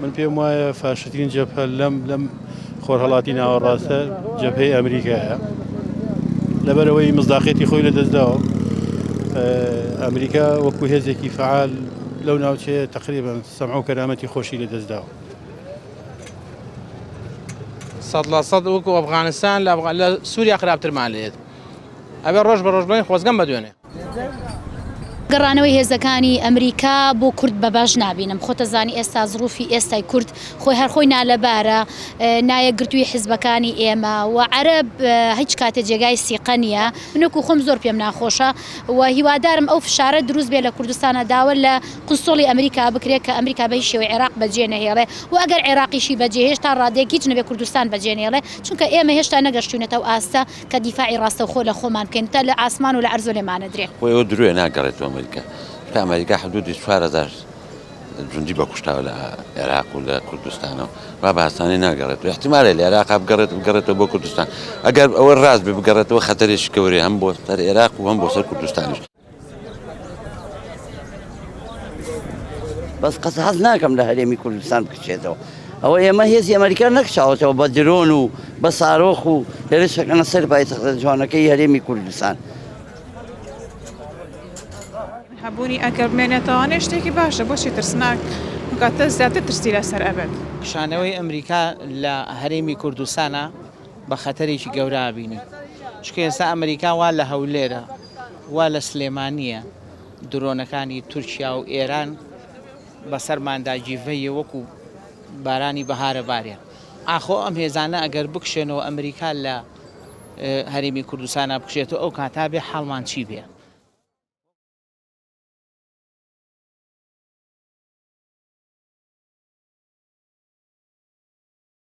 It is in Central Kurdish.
من پێم وایە فاشترین جەبهە لەم خۆرهەڵاتی ناوەڕاستە جەبهەی ئەمریکایە لەبەرەوەی مصداقیەتی خۆی لەدەستداوە. ئەمریکا وەکو هێزێکی فعال لەو ناوچەیە تقریبا سەمع و کەرامەتی خۆشی لەدەستداوە. 100% وەکو ئەفغانستان لە سووریا خراپترمان لێت. ئەبێ ڕۆژ بە ڕۆژ بڵین خۆزگەم بەدوێنێ. گەڕانەوەی هێزەکانی ئەمریکا بۆ کورد بە باش نابینم. خۆتەزانی ئێستا زروفی ئێستای کورد خۆی هەرخۆی نالەبارە نایەگرتووی حیزبەکانی ئێمە و عەرەب هیچ کاتێ جێگای سیقە نییە. منوەکو خۆم زۆر پێم ناخۆشە و هیوادارم ئەو فشارە دروست بێ لە کوردستانە داوە لە قونسڵی ئەمریکا بکرێت کە ئەمریکا بە هیچ شێوەی عێراق بەجێ نەهێڵێ و ئەگەر عێراقیشی بەجێ هێشتا ڕادێک هیچ نەبێ کوردستان بەجێ نێڵێ چونکە ئێمە هێشتا نەگەشتوونەتەوە ئاستە کە دیفاعی ڕاستەوخۆ لە خۆمان بکەین تا لە ئاسمان و لە ئەرزۆ لێمانە درێ. ئەوە درێ ناگەڕێتەوە ئەمریکا. ئەمریکا حدودی 4000 جوندی بەکوشتاوە لە عێراق و لە کوردستانەوە با بەهاسانی ناگەڕێتەوە. احتیمالە لە عێراق بگەڕێتەوە بۆ کوردستان. ئەگەر ئەوە ڕاست بێ بگەڕێتەوە خەتەرێکی گەورەیە هەم بۆ سەر عێراق و هەم بۆ سەر کوردستانیش. بەس قەس حەز ناکەم لە هەرێمی کوردستان بکچێتەوە. ئەوە ئێمە هێزی ئەمریکا نەکشاوەتەوە بە درۆن و بە سارۆخ و لێرە شەکەنە سەر پایتەختە جوانەکەی هەرێمی کوردستان. هەبوونی ئەگەر بمێنێتەوە شتێکی باشە بۆچی ترسناک کاتە زیاتر ترسی لەسەر ئەبێت. شانەوەی ئەمریکا لە هەرێمی کوردستانە بە خەتەرێکی گەورە بینی. چکە ئێستا ئەمریکا وا لە هەولێرە وا لە سلێمانیە درۆنەکانی تورکیا و ئێران بەسەرماندا جیڤەیە وەکو بارانی بەهارە بارێ. ئاخۆ ئەم هێزانە ئەگەر بکشێنەوە ئەمریکا لە هەرێمی کوردستانە بکشێتەوە ئەو کاتا بێ حاڵمان چی بێ.